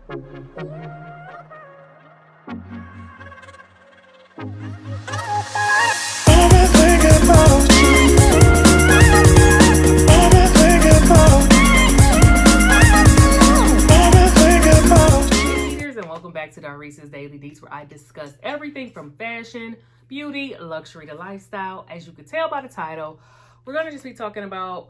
Back to Doris's Daily Deets, where I discuss everything from fashion, beauty, luxury to lifestyle. As you can tell by the title, we're going to just be talking about,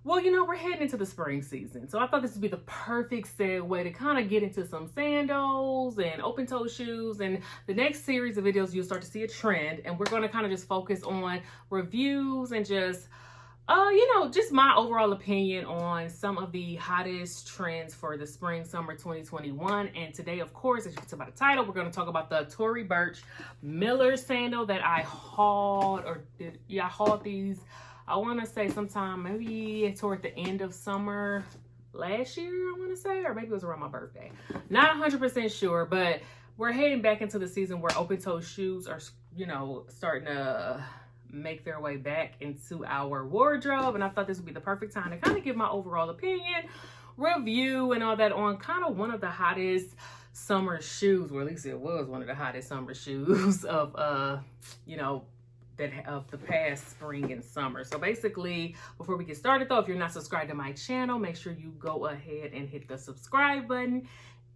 well, we're heading into the spring season. So I thought this would be the perfect segue to kind of get into some sandals and open-toe shoes. And the next series of videos, you'll start to see a trend. And we're going to kind of just focus on reviews and just just my overall opinion on some of the hottest trends for the spring, summer 2021. And today, of course, as you can tell by the title, we're going to talk about the Tory Burch Miller sandal that I hauled, I hauled these, I want to say sometime maybe toward the end of summer last year, I want to say, or maybe it was around my birthday. Not 100% sure, but we're heading back into the season where open-toe shoes are, starting to make their way back into our wardrobe, and I thought this would be the perfect time to kind of give my overall opinion, review, and all that on kind of one of the hottest summer shoes, or at least it was one of the hottest summer shoes of of the past spring and summer. So basically, before we get started though, if you're not subscribed to my channel, make sure you go ahead and hit the subscribe button.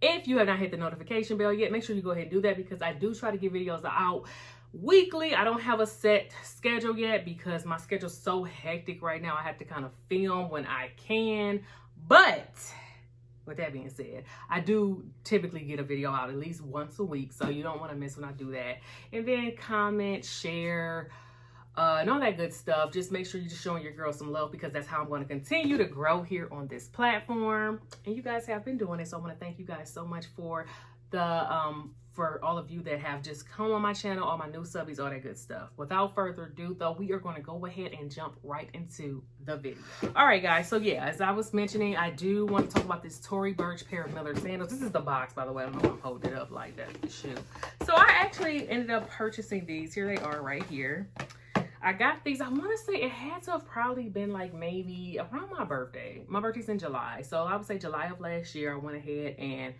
If you have not hit the notification bell yet, make sure you go ahead and do that, because I do try to get videos out weekly. I don't have a set schedule yet because my schedule's so hectic right now. I have to kind of film when I can. But with that being said, I do typically get a video out at least once a week, so you don't want to miss when I do that. And then comment, share, and all that good stuff. Just make sure you're just showing your girl some love, because that's how I'm going to continue to grow here on this platform. And you guys have been doing it, so I want to thank you guys so much for for all of you that have just come on my channel, all my new subbies, all that good stuff. Without further ado though, we are going to go ahead and jump right into the video. All right guys, so yeah, as I was mentioning, I do want to talk about this Tory Burch pair of Miller sandals. This is the box, by the way. I don't know if I'm holding it up like that, the shoe. So I actually ended up purchasing these. Here they are right here. I got these, I want to say it had to have probably been like maybe around my birthday. My birthday's in July, so I would say July of last year. I went ahead and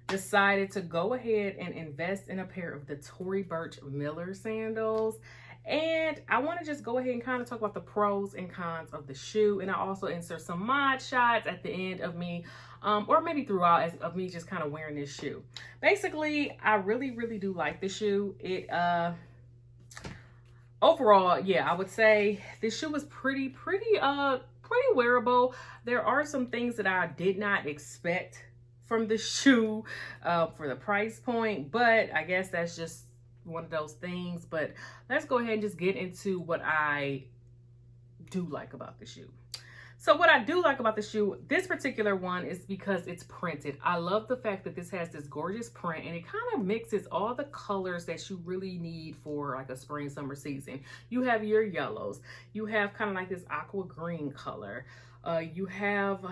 decided to go ahead and invest in a pair of the Tory Burch Miller sandals. And I want to just go ahead and kind of talk about the pros and cons of the shoe. And I also insert some mod shots at the end of me, or maybe throughout, of me just kind of wearing this shoe. Basically, I really, really do like the shoe. It, overall, yeah, I would say this shoe was pretty wearable. There are some things that I did not expect from the shoe for the price point, but I guess that's just one of those things. But let's go ahead and just get into what I do like about the shoe. So what I do like about the shoe, this particular one, is because it's printed. I love the fact that this has this gorgeous print, and it kind of mixes all the colors that you really need for like a spring summer season. You have your yellows, you have kind of like this aqua green color, you have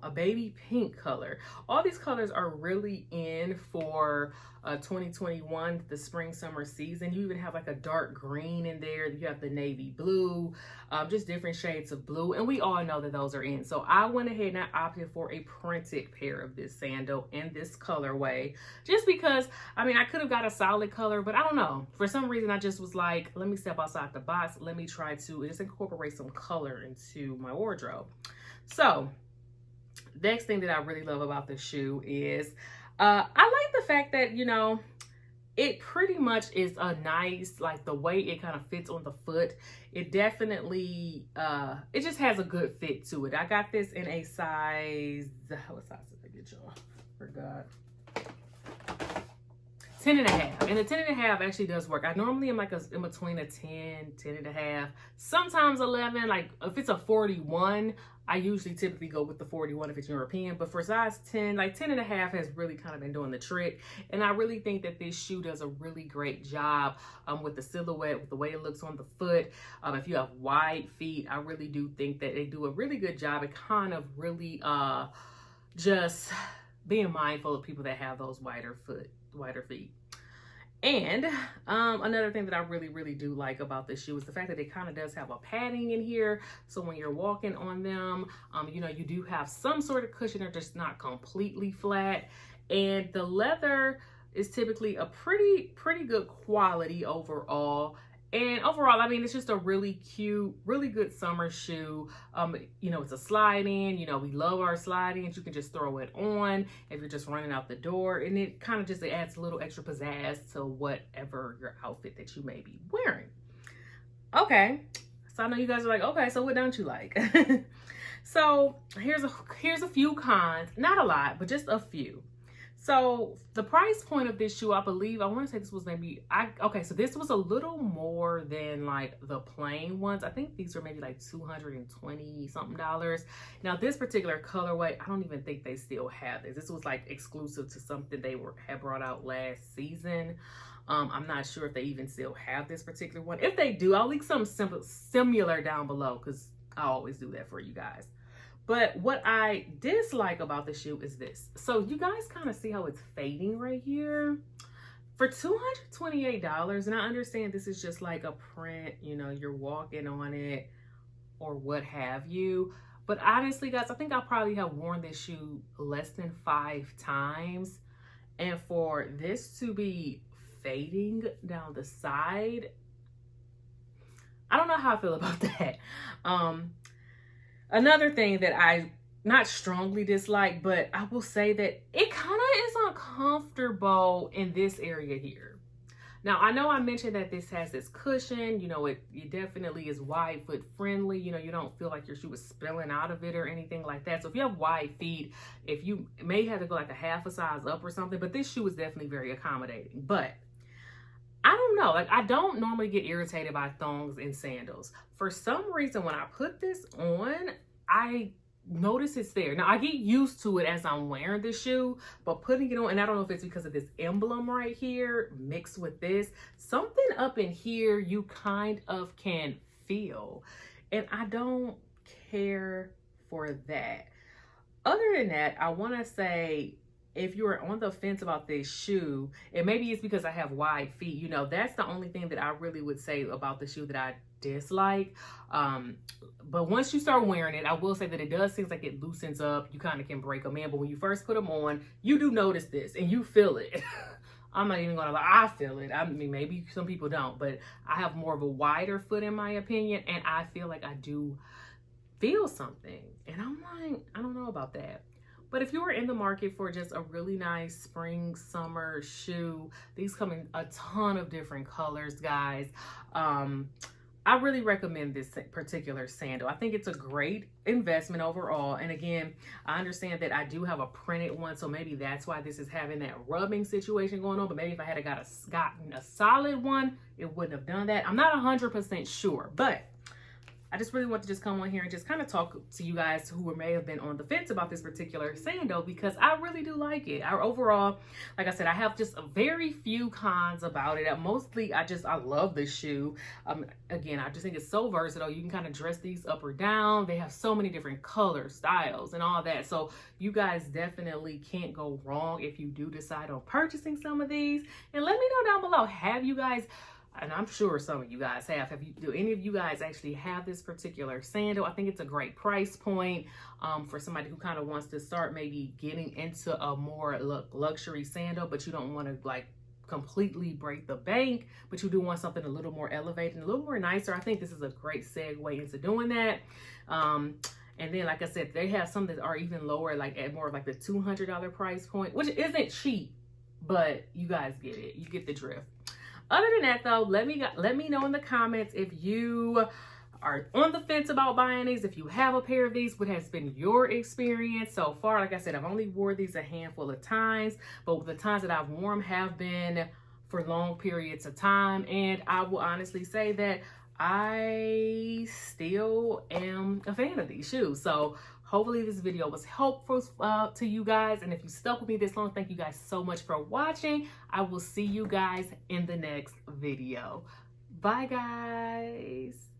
a baby pink color. All these colors are really in for 2021, the spring summer season. You even have like a dark green in there. You have the navy blue, just different shades of blue, and we all know that those are in. So I went ahead and I opted for a printed pair of this sandal in this colorway, just because I mean I could have got a solid color, but I don't know, for some reason I just was like, let me step outside the box, let me try to just incorporate some color into my wardrobe. So next thing that I really love about this shoe is I like the fact that, it pretty much is a nice, like the way it kind of fits on the foot. It definitely, it just has a good fit to it. I got this in a size, what size did I get y'all? Forgot. 10 and a half. And the 10 and a half actually does work. I normally am like in between a 10, 10 and a half, sometimes 11. Like if it's a 41, I usually typically go with the 41 if it's European, but for size 10, like 10 and a half has really kind of been doing the trick. And I really think that this shoe does a really great job with the silhouette, with the way it looks on the foot. If you have wide feet, I really do think that they do a really good job at kind of really just being mindful of people that have those wider feet. And another thing that I really do like about this shoe is the fact that it kind of does have a padding in here. So when you're walking on them, you do have some sort of cushion. They're just not completely flat. And the leather is typically a pretty good quality overall. And overall, I mean, it's just a really cute, really good summer shoe. You know, it's a slide in. You know, we love our slide ins. You can just throw it on if you're just running out the door. And it kind of just adds a little extra pizzazz to whatever your outfit that you may be wearing. Okay, so I know you guys are like, okay, so what don't you like? So here's a few cons. Not a lot, but just a few. So the price point of this shoe, I believe, I want to say this was maybe, okay, so this was a little more than like the plain ones. I think these were maybe like $220 something. Now this particular colorway, I don't even think they still have this. This was like exclusive to something they had brought out last season. I'm not sure if they even still have this particular one. If they do, I'll link something similar down below because I always do that for you guys. But what I dislike about the shoe is this. So you guys kind of see how it's fading right here. For $228, and I understand this is just like a print, you know, you're walking on it or what have you. But honestly, guys, I think I probably have worn this shoe less than 5 times. And for this to be fading down the side, I don't know how I feel about that. Another thing that I not strongly dislike, but I will say that it kind of is uncomfortable in this area here. Now, I know I mentioned that this has this cushion, you know, it definitely is wide foot friendly. You know, you don't feel like your shoe is spilling out of it or anything like that. So if you have wide feet, if you may have to go like a half a size up or something, but this shoe is definitely very accommodating. But I don't know, like I don't normally get irritated by thongs and sandals. For some reason, when I put this on, I notice it's there. Now I get used to it as I'm wearing the shoe, but putting it on, and I don't know if it's because of this emblem right here mixed with this, something up in here you kind of can feel. And I don't care for that. Other than that, I want to say, if you're on the fence about this shoe, and maybe it's because I have wide feet, you know, that's the only thing that I really would say about the shoe that I dislike. But once you start wearing it, I will say that it does seem like it loosens up. You kind of can break them in, but when you first put them on, you do notice this and you feel it. I'm not even gonna lie, I feel it. I mean, maybe some people don't, but I have more of a wider foot in my opinion, and I feel like I do feel something. And I'm like, I don't know about that. But if you are in the market for just a really nice spring, summer shoe, these come in a ton of different colors, guys. I really recommend this particular sandal. I think it's a great investment overall. And again, I understand that I do have a printed one, so maybe that's why this is having that rubbing situation going on. But maybe if I had gotten a solid one, it wouldn't have done that. I'm not 100% sure, but I just really want to just come on here and just kind of talk to you guys who may have been on the fence about this particular sandal, because I really do like it. Overall, like I said, I have just a very few cons about it. Mostly, I love this shoe. Again, I just think it's so versatile. You can kind of dress these up or down. They have so many different colors, styles, and all that. So you guys definitely can't go wrong if you do decide on purchasing some of these. And let me know down below, have you guys, and I'm sure some of you guys do any of you guys actually have this particular sandal? I think it's a great price point for somebody who kind of wants to start maybe getting into a more luxury sandal, but you don't want to like completely break the bank, but you do want something a little more elevated and a little more nicer. I think this is a great segue into doing that. And then, like I said, they have some that are even lower, like at more like the $200 price point, which isn't cheap, but you guys get it. You get the drift. Other than that, though, let me know in the comments if you are on the fence about buying these, if you have a pair of these, what has been your experience so far. Like I said, I've only wore these a handful of times, but the times that I've worn them have been for long periods of time, and I will honestly say that I still am a fan of these shoes. So hopefully this video was helpful to you guys. And if you stuck with me this long, thank you guys so much for watching. I will see you guys in the next video. Bye, guys.